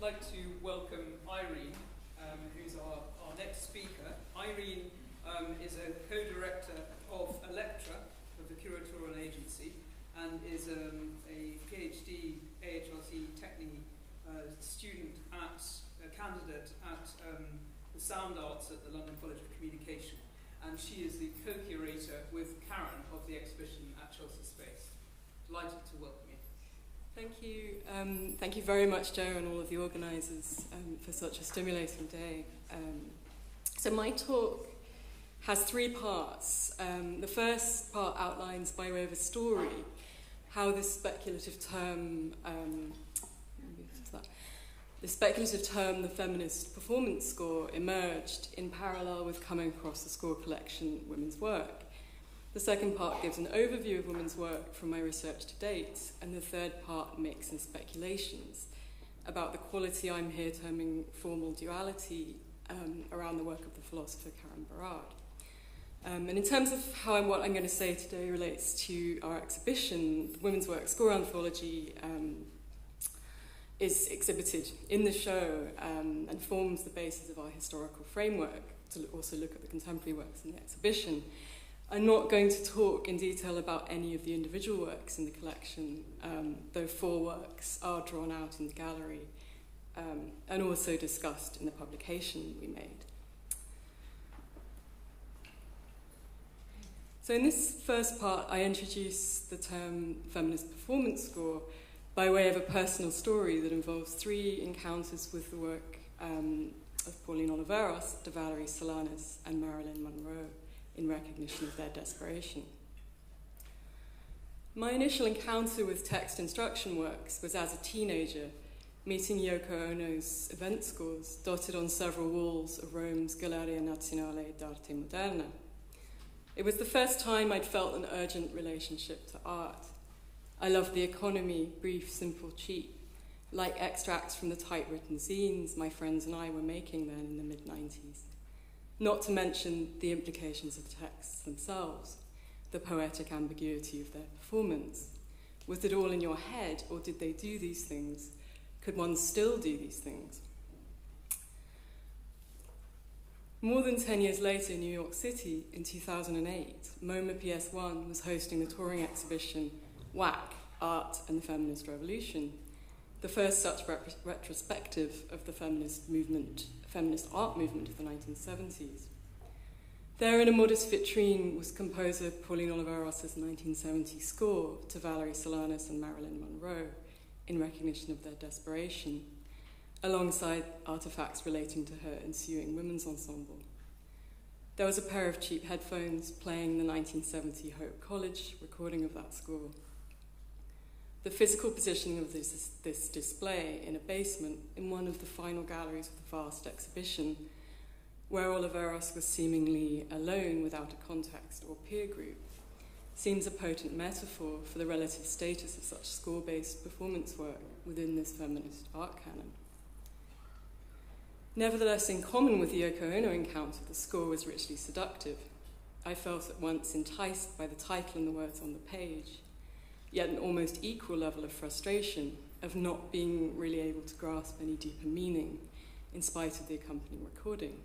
like to welcome Irene, who's our next speaker. Irene is a co-director of Electra, of the curatorial agency, and is a PhD AHRT Technique student candidate at the Sound Arts at the London College of Communication. And she is the co-curator with Karen of the exhibition at Chelsea Space. Delighted to welcome you. Thank you. Thank you very much, Joe, and all of the organisers for such a stimulating day. So my talk has three parts. The first part outlines, by way of a story, how this speculative term, the feminist performance score, emerged in parallel with coming across the score collection Women's Work. The second part gives an overview of women's work from my research to date, and the third part makes some speculations about the quality I'm here terming formal duality around the work of the philosopher Karen Barad. And in terms of what I'm going to say today relates to our exhibition, the Women's Work Score Anthology is exhibited in the show and forms the basis of our historical framework to also look at the contemporary works in the exhibition. I'm not going to talk in detail about any of the individual works in the collection, though 4 works are drawn out in the gallery and also discussed in the publication we made. So in this first part, I introduce the term feminist performance score by way of a personal story that involves 3 encounters with the work of Pauline Oliveros, Valerie Solanas, and Marilyn Monroe, in recognition of their desperation. My initial encounter with text instruction works was as a teenager, meeting Yoko Ono's event scores dotted on several walls of Rome's Galleria Nazionale d'Arte Moderna. It was the first time I'd felt an urgent relationship to art. I loved the economy, brief, simple, cheap, like extracts from the typewritten zines my friends and I were making then in the mid-90s. Not to mention the implications of the texts themselves, the poetic ambiguity of their performance. Was it all in your head, or did they do these things? Could one still do these things? More than 10 years later in New York City, in 2008, MoMA PS1 was hosting the touring exhibition WAC, Art and the Feminist Revolution, the first such retrospective of the feminist art movement of the 1970s. There in a modest vitrine was composer Pauline Oliveros' 1970 score to Valerie Solanas and Marilyn Monroe in recognition of their desperation, alongside artifacts relating to her ensuing women's ensemble. There was a pair of cheap headphones playing the 1970 Hope College recording of that score. The physical positioning of this display in a basement in one of the final galleries of the vast exhibition, where Oliveros was seemingly alone without a context or peer group, seems a potent metaphor for the relative status of such score-based performance work within this feminist art canon. Nevertheless, in common with the Yoko Ono encounter, the score was richly seductive. I felt at once enticed by the title and the words on the page, yet an almost equal level of frustration of not being really able to grasp any deeper meaning in spite of the accompanying recording.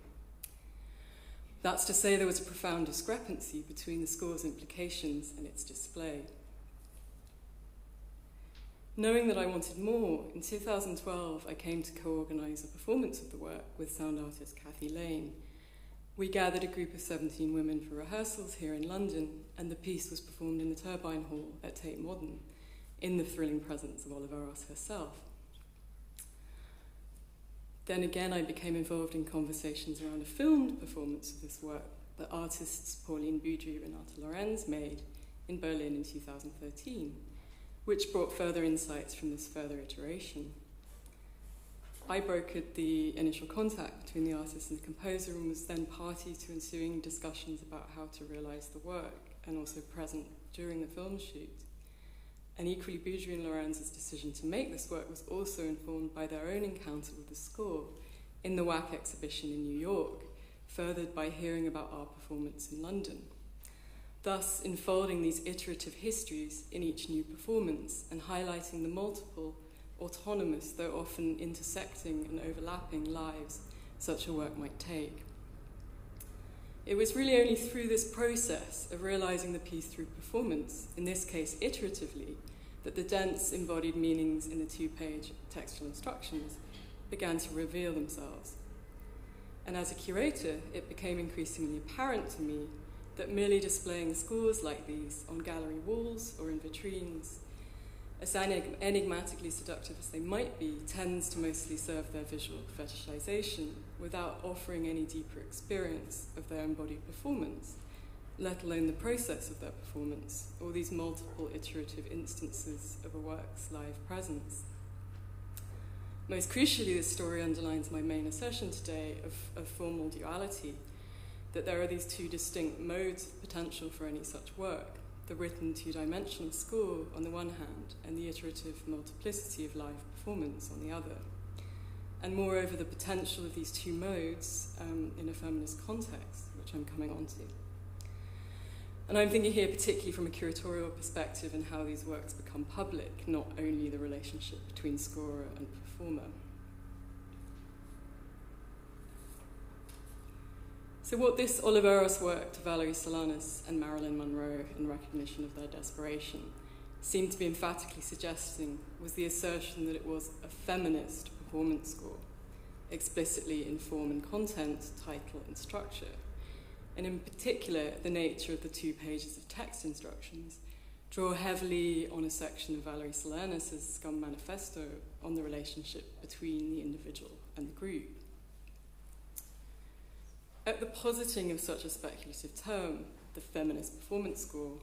That's to say, there was a profound discrepancy between the score's implications and its display. Knowing that I wanted more, in 2012 I came to co-organise a performance of the work with sound artist Cathy Lane. We gathered a group of 17 women for rehearsals here in London, and the piece was performed in the Turbine Hall at Tate Modern, in the thrilling presence of Oliveros herself. Then again, I became involved in conversations around a filmed performance of this work that artists Pauline Boudry and Renata Lorenz made in Berlin in 2013, which brought further insights from this further iteration. I brokered the initial contact between the artist and the composer and was then party to ensuing discussions about how to realise the work, and also present during the film shoot. And equally, Boudry and Lorenz's decision to make this work was also informed by their own encounter with the score in the WAC exhibition in New York, furthered by hearing about our performance in London. Thus, enfolding these iterative histories in each new performance and highlighting the multiple autonomous, though often intersecting and overlapping lives such a work might take. It was really only through this process of realizing the piece through performance, in this case iteratively, that the dense embodied meanings in the two-page textual instructions began to reveal themselves. And as a curator, it became increasingly apparent to me that merely displaying scores like these on gallery walls or in vitrines, as enigmatically seductive as they might be, tends to mostly serve their visual fetishization without offering any deeper experience of their embodied performance, let alone the process of their performance, or these multiple iterative instances of a work's live presence. Most crucially, this story underlines my main assertion today of formal duality, that there are these two distinct modes of potential for any such work, the written two-dimensional score on the one hand, and the iterative multiplicity of live performance on the other. And moreover, the potential of these two modes in a feminist context, which I'm coming on to. And I'm thinking here particularly from a curatorial perspective and how these works become public, not only the relationship between scorer and performer. So what this Oliveros work to Valerie Solanas and Marilyn Monroe in recognition of their desperation seemed to be emphatically suggesting was the assertion that it was a feminist performance score, explicitly in form and content, title and structure, and in particular the nature of the 2 pages of text instructions draw heavily on a section of Valerie Solanas' Scum Manifesto on the relationship between the individual and the group. At the positing of such a speculative term, the feminist performance score,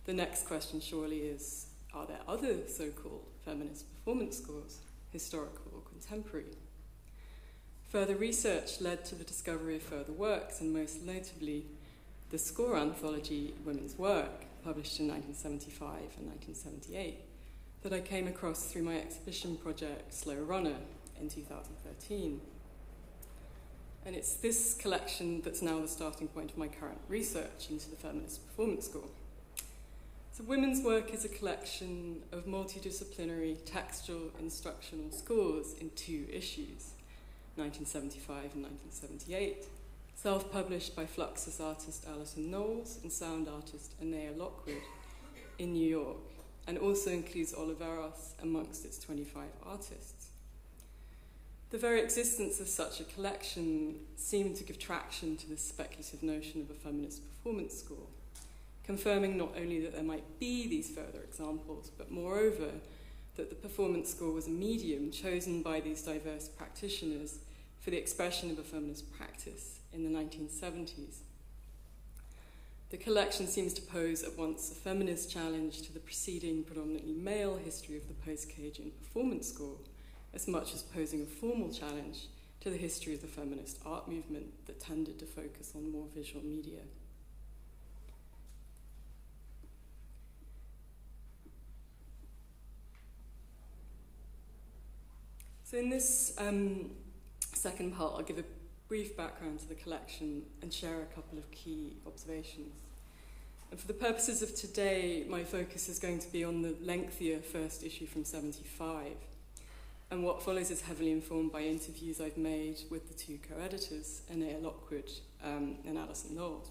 the next question surely is, are there other so-called feminist performance scores, historical or contemporary? Further research led to the discovery of further works, and most notably the score anthology Women's Work, published in 1975 and 1978, that I came across through my exhibition project Slow Runner in 2013. And it's this collection that's now the starting point of my current research into the feminist performance score. So Women's Work is a collection of multidisciplinary textual instructional scores in 2 issues, 1975 and 1978, self-published by Fluxus artist Alison Knowles and sound artist Annea Lockwood in New York, and also includes Oliveros amongst its 25 artists. The very existence of such a collection seemed to give traction to this speculative notion of a feminist performance score, confirming not only that there might be these further examples, but moreover, that the performance score was a medium chosen by these diverse practitioners for the expression of a feminist practice in the 1970s. The collection seems to pose at once a feminist challenge to the preceding predominantly male history of the post-Cajun performance score, as much as posing a formal challenge to the history of the feminist art movement that tended to focus on more visual media. So in this second part, I'll give a brief background to the collection and share a couple of key observations. And for the purposes of today, my focus is going to be on the lengthier first issue from 75. And what follows is heavily informed by interviews I've made with the 2 co-editors, Annea Lockwood and Alison Knowles.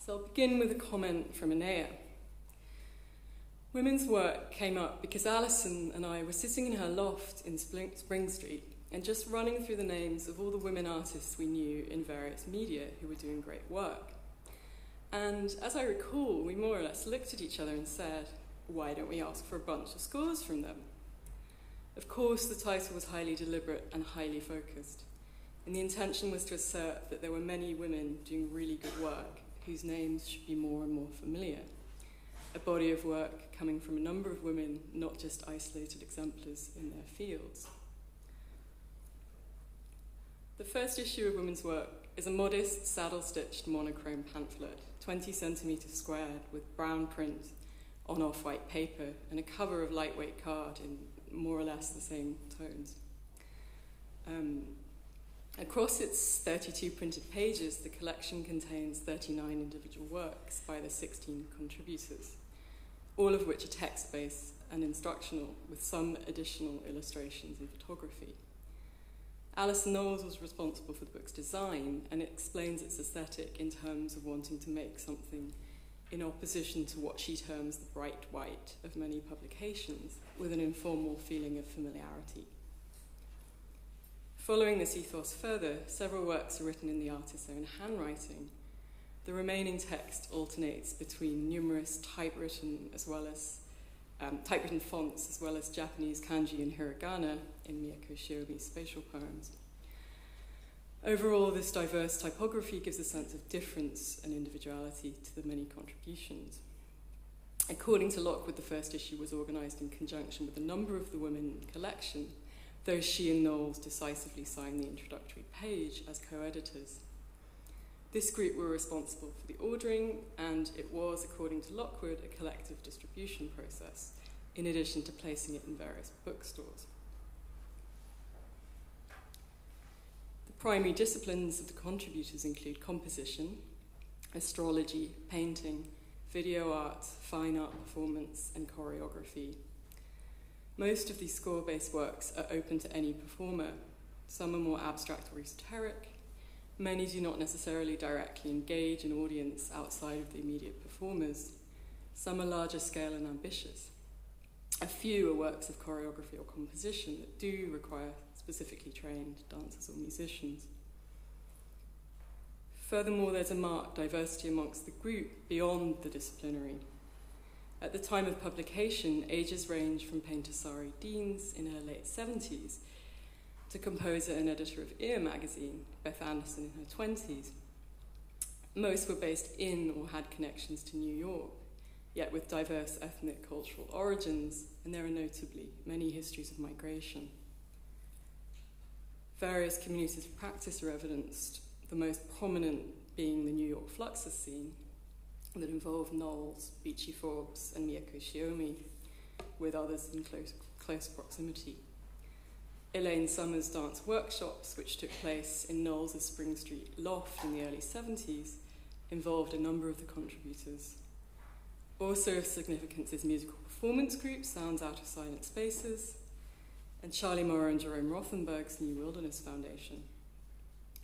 So I'll begin with a comment from Annea. Women's Work came up because Alison and I were sitting in her loft in Spring Street and just running through the names of all the women artists we knew in various media who were doing great work. And as I recall, we more or less looked at each other and said, why don't we ask for a bunch of scores from them? Of course, the title was highly deliberate and highly focused, and the intention was to assert that there were many women doing really good work whose names should be more and more familiar. A body of work coming from a number of women, not just isolated exemplars in their fields. The first issue of Women's Work is a modest, saddle-stitched monochrome pamphlet, 20 centimetres squared, with brown print on off-white paper, and a cover of lightweight card in more or less the same tones. Across its 32 printed pages, the collection contains 39 individual works by the 16 contributors. all of which are text-based and instructional, with some additional illustrations and photography. Alison Knowles was responsible for the book's design, and it explains its aesthetic in terms of wanting to make something in opposition to what she terms the bright white of many publications, with an informal feeling of familiarity. Following this ethos further, several works are written in the artist's own handwriting. The remaining text alternates between numerous typewritten fonts, as well as Japanese kanji and hiragana in Mieko Shiomi's spatial poems. Overall, this diverse typography gives a sense of difference and individuality to the many contributions. According to Lockwood, the first issue was organised in conjunction with a number of the women in the collection, though she and Knowles decisively signed the introductory page as co-editors. This group were responsible for the ordering, and it was, according to Lockwood, a collective distribution process, in addition to placing it in various bookstores. The primary disciplines of the contributors include composition, astrology, painting, video art, fine art performance, and choreography. Most of these score-based works are open to any performer. Some are more abstract or esoteric. Many do not necessarily directly engage an audience outside of the immediate performers. Some are larger scale and ambitious. A few are works of choreography or composition that do require specifically trained dancers or musicians. Furthermore, there's a marked diversity amongst the group beyond the disciplinary. At the time of publication, ages range from painter Sari Deans in her late 70s to composer and editor of Ear magazine, Beth Anderson, in her 20s. Most were based in or had connections to New York, yet with diverse ethnic cultural origins, and there are notably many histories of migration. Various communities of practice are evidenced, the most prominent being the New York Fluxus scene, that involved Knowles, Beachy Forbes, and Mieko Shiomi, with others in close proximity. Elaine Summers' dance workshops, which took place in Knowles' Spring Street loft in the early 70s, involved a number of the contributors. Also of significance is musical performance group, Sounds Out of Silent Spaces, and Charlie Morrow and Jerome Rothenberg's New Wilderness Foundation.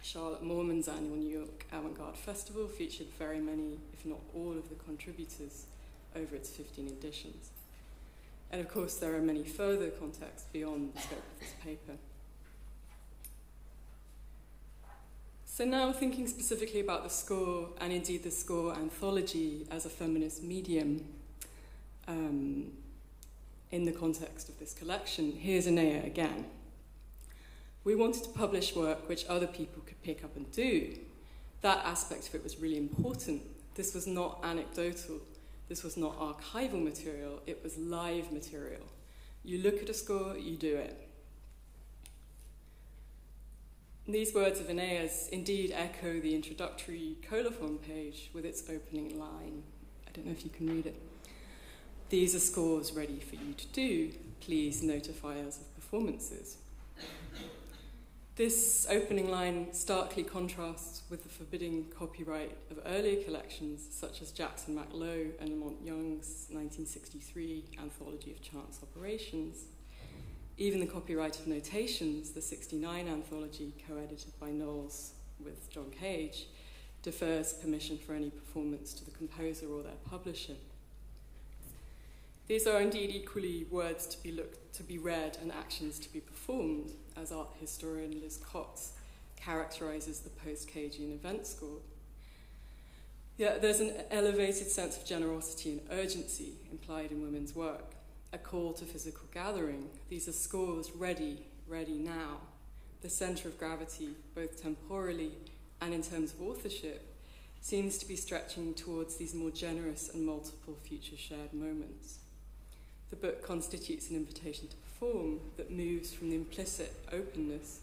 Charlotte Moorman's annual New York Avant-Garde Festival featured very many, if not all, of the contributors over its 15 editions. And of course, there are many further contexts beyond the scope of this paper. So now thinking specifically about the score, and indeed the score anthology as a feminist medium in the context of this collection, here's Annea again. We wanted to publish work which other people could pick up and do. That aspect of it was really important. This was not anecdotal. This was not archival material. It was live material. You look at a score, you do it. These words of Annea's indeed echo the introductory coliform page with its opening line. I don't know if you can read it. These are scores ready for you to do. Please notify us of performances. This opening line starkly contrasts with the forbidding copyright of earlier collections such as Jackson MacLowe and Lamont Young's 1963 Anthology of Chance Operations. Even the copyright of Notations, the 1969 anthology co-edited by Knowles with John Cage, defers permission for any performance to the composer or their publisher. These are indeed equally words to be read and actions to be performed, as art historian Liz Cox characterises the post-Cagean event score. Yet there's an elevated sense of generosity and urgency implied in women's work, a call to physical gathering. These are scores ready now. The centre of gravity, both temporally and in terms of authorship, seems to be stretching towards these more generous and multiple future shared moments. The book constitutes an invitation to perform that moves from the implicit openness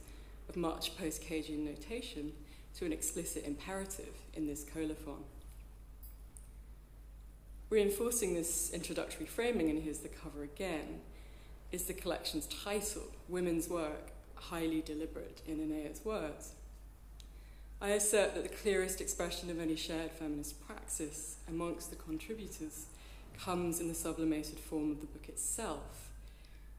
of much post-Cagean notation to an explicit imperative in this coliform. Reinforcing this introductory framing, and here's the cover again, is the collection's title, Women's Work, Highly Deliberate in Annea's Words. I assert that the clearest expression of any shared feminist praxis amongst the contributors comes in the sublimated form of the book itself,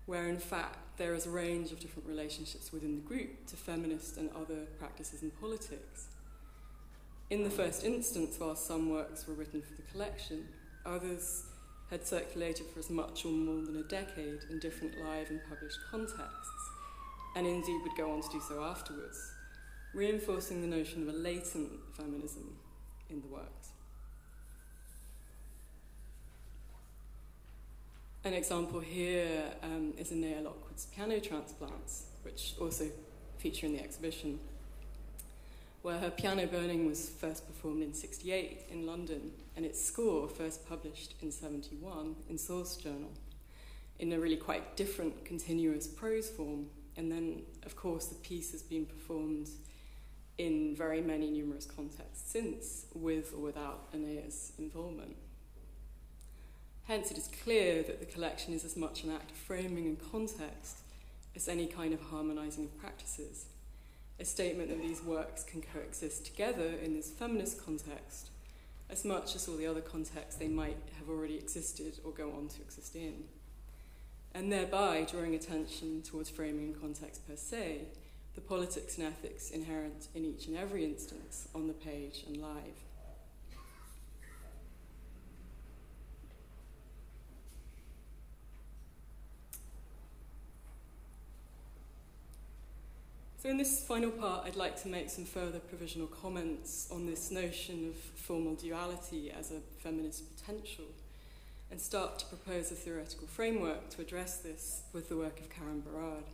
where in fact there is a range of different relationships within the group to feminist and other practices in politics. In the first instance, while some works were written for the collection, others had circulated for as much or more than a decade in different live and published contexts, and indeed would go on to do so afterwards, reinforcing the notion of a latent feminism in the works. An example here is Annea Lockwood's piano transplants, which also feature in the exhibition, where her piano burning was first performed in '68 in London, and its score first published in '71 in Source Journal, in a really quite different continuous prose form. And then, of course, the piece has been performed in very many numerous contexts since, with or without Annea's involvement. Hence, it is clear that the collection is as much an act of framing and context as any kind of harmonising of practices, a statement that these works can coexist together in this feminist context as much as all the other contexts they might have already existed or go on to exist in, and thereby drawing attention towards framing and context per se, the politics and ethics inherent in each and every instance on the page and live. So in this final part, I'd like to make some further provisional comments on this notion of formal duality as a feminist potential, and start to propose a theoretical framework to address this with the work of Karen Barad.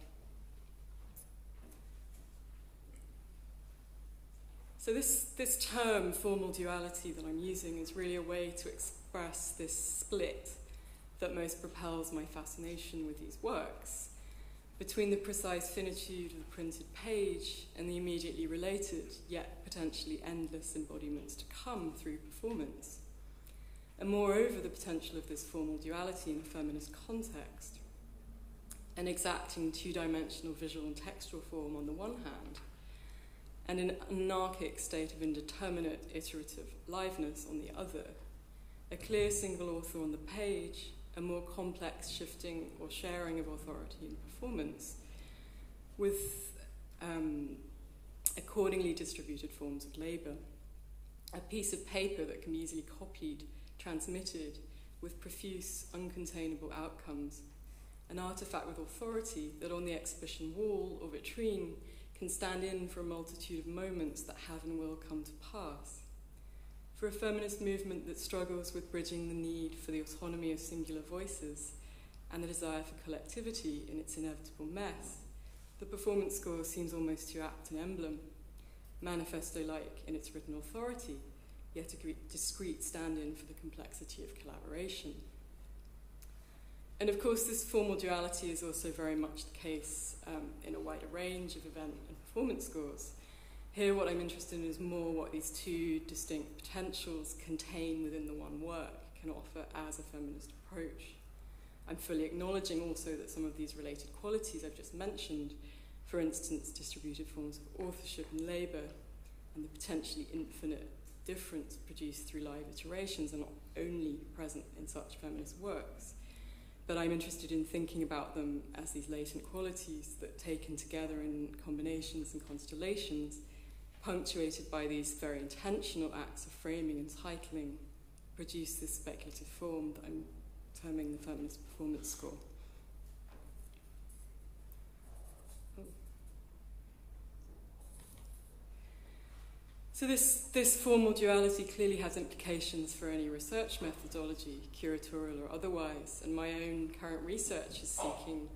So this term, formal duality, that I'm using is really a way to express this split that most propels my fascination with these works, between the precise finitude of the printed page and the immediately related, yet potentially endless embodiments to come through performance. And moreover, the potential of this formal duality in a feminist context, an exacting two-dimensional visual and textual form on the one hand, and an anarchic state of indeterminate iterative liveness on the other, a clear single author on the page, a more complex shifting or sharing of authority in performance, with accordingly distributed forms of labour. A piece of paper that can be easily copied, transmitted, with profuse, uncontainable outcomes. An artefact with authority that on the exhibition wall or vitrine can stand in for a multitude of moments that have and will come to pass. For a feminist movement that struggles with bridging the need for the autonomy of singular voices and the desire for collectivity in its inevitable mess, the performance score seems almost too apt an emblem, manifesto-like in its written authority, yet a discrete stand-in for the complexity of collaboration. And of course, this formal duality is also very much the case in a wider range of event and performance scores. Here, what I'm interested in is more what these two distinct potentials contain within the one work can offer as a feminist approach. I'm fully acknowledging also that some of these related qualities I've just mentioned, for instance, distributed forms of authorship and labour, and the potentially infinite difference produced through live iterations, are not only present in such feminist works, but I'm interested in thinking about them as these latent qualities that, taken together in combinations and constellations, punctuated by these very intentional acts of framing and titling, produce this speculative form that I'm terming the feminist performance score. So this formal duality clearly has implications for any research methodology, curatorial or otherwise, and my own current research is seeking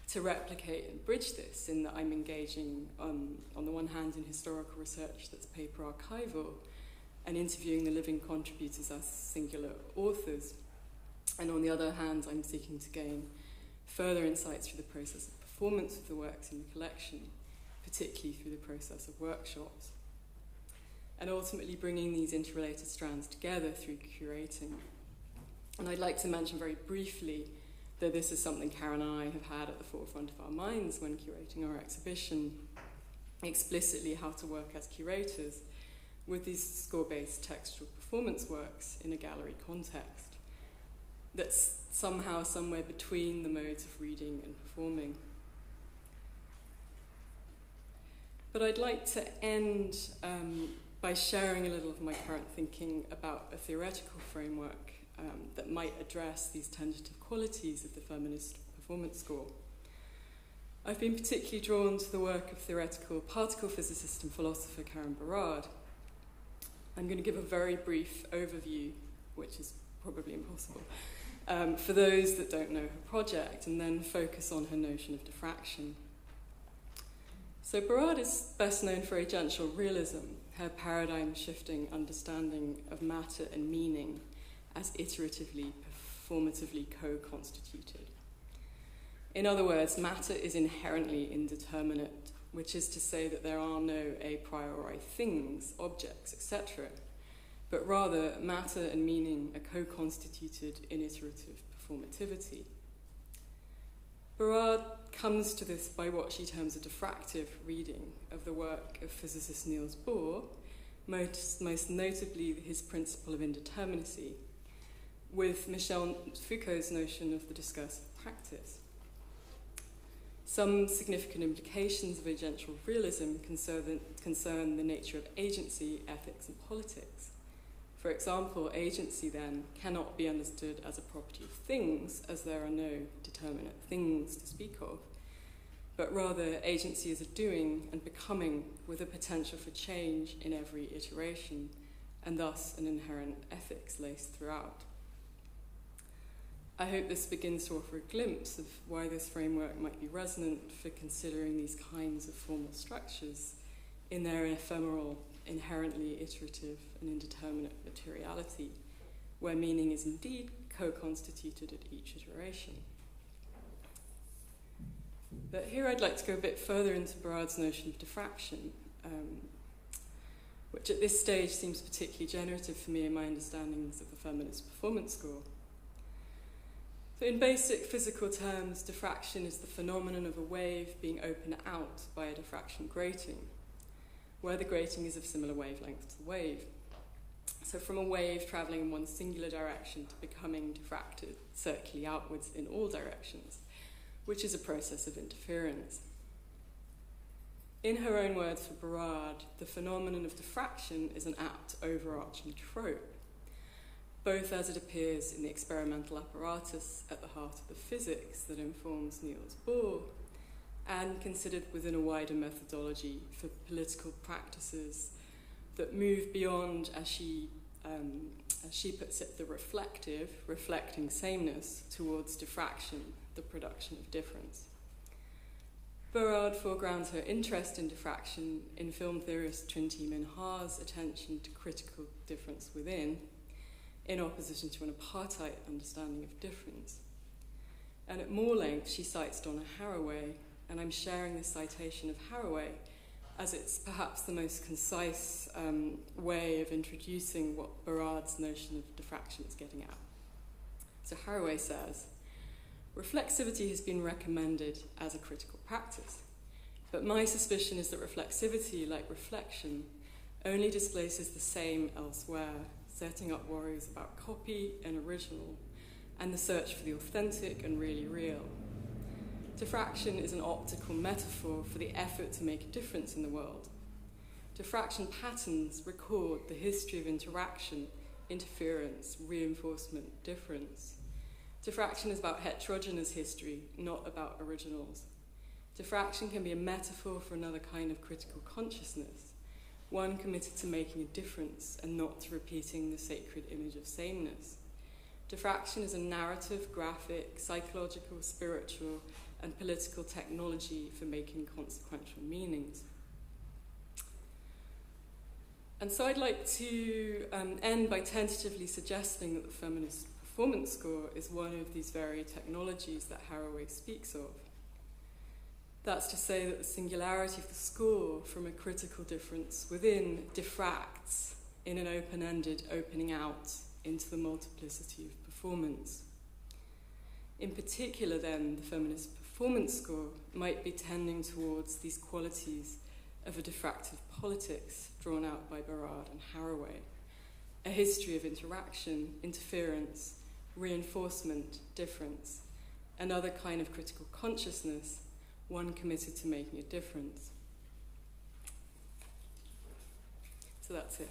to replicate and bridge this, in that I'm engaging on the one hand in historical research that's paper archival and interviewing the living contributors as singular authors, and on the other hand I'm seeking to gain further insights through the process of performance of the works in the collection, particularly through the process of workshops, and ultimately bringing these interrelated strands together through curating. And I'd like to mention very briefly that this is something Karen and I have had at the forefront of our minds when curating our exhibition, explicitly how to work as curators with these score-based textual performance works in a gallery context. that's somehow somewhere between the modes of reading and performing. But I'd like to end by sharing a little of my current thinking about a theoretical framework that might address these tentative qualities of the feminist performance score. I've been particularly drawn to the work of theoretical particle physicist and philosopher Karen Barad. I'm going to give a very brief overview, which is probably impossible, for those that don't know her project, and then focus on her notion of diffraction. So Barad is best known for agential realism, her paradigm-shifting understanding of matter and meaning as iteratively, performatively co-constituted. In other words, matter is inherently indeterminate, which is to say that there are no a priori things, objects, etc., but rather matter and meaning are co-constituted in iterative performativity. Barad comes to this by what she terms a diffractive reading of the work of physicist Niels Bohr, most notably his principle of indeterminacy, with Michel Foucault's notion of the discursive practice. Some significant implications of agential realism concern the nature of agency, ethics, and politics. For example, agency, then, cannot be understood as a property of things, as there are no determinate things to speak of, but rather agency is a doing and becoming with a potential for change in every iteration, and thus an inherent ethics laced throughout. I hope this begins to offer a glimpse of why this framework might be resonant for considering these kinds of formal structures in their ephemeral, inherently iterative and indeterminate materiality, where meaning is indeed co-constituted at each iteration. But here I'd like to go a bit further into Barad's notion of diffraction, which at this stage seems particularly generative for me in my understandings of the feminist performance score. So in basic physical terms, diffraction is the phenomenon of a wave being opened out by a diffraction grating, where the grating is of similar wavelength to the wave. So from a wave travelling in one singular direction to becoming diffracted circularly outwards in all directions, which is a process of interference. In her own words for Barad, the phenomenon of diffraction is an apt overarching trope, both as it appears in the experimental apparatus at the heart of the physics that informs Niels Bohr, and considered within a wider methodology for political practices that move beyond, as she puts it, the reflective, reflecting sameness, towards diffraction, the production of difference. Barad foregrounds her interest in diffraction in film theorist Trinity Minhar's attention to critical difference within, in opposition to an apartheid understanding of difference. And at more length, she cites Donna Haraway, and I'm sharing this citation of Haraway as it's perhaps the most concise way of introducing what Barad's notion of diffraction is getting at. So Haraway says, reflexivity has been recommended as a critical practice, but my suspicion is that reflexivity, like reflection, only displaces the same elsewhere, setting up worries about copy and original, and the search for the authentic and really real. Diffraction is an optical metaphor for the effort to make a difference in the world. Diffraction patterns record the history of interaction, interference, reinforcement, difference. Diffraction is about heterogeneous history, not about originals. Diffraction can be a metaphor for another kind of critical consciousness, one committed to making a difference and not to repeating the sacred image of sameness. Diffraction is a narrative, graphic, psychological, spiritual, and political technology for making consequential meanings. And so I'd like to end by tentatively suggesting that the feminist performance score is one of these very technologies that Haraway speaks of. That's to say that the singularity of the score from a critical difference within diffracts in an open-ended opening out into the multiplicity of performance. In particular, then, the feminist performance score might be tending towards these qualities of a diffractive politics drawn out by Barad and Haraway, a history of interaction, interference, reinforcement, difference, another kind of critical consciousness, one committed to making a difference. So that's it.